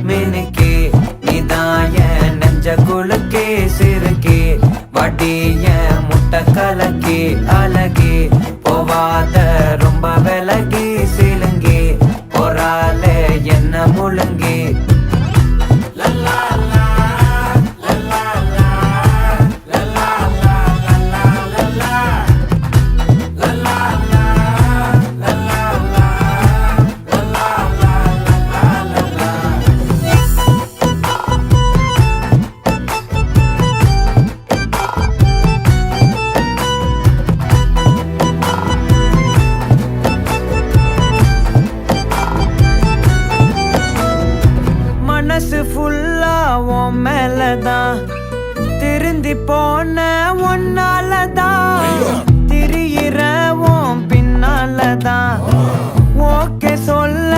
மினுக்கே நீதாய நெஞ்ச குலுக்கே சிறுக்கே வடிய முட்டை கலக்கே அழகே போவாத ரொம்ப விலகி சிலுங்கி பொறால என்ன முழுங்கி மனசு ஃபுல்லா உன் மேலதான் திருந்தி போன ஒன்னாலதான் திரியிற உன் பின்னாலதான் ஓகே சொல்ல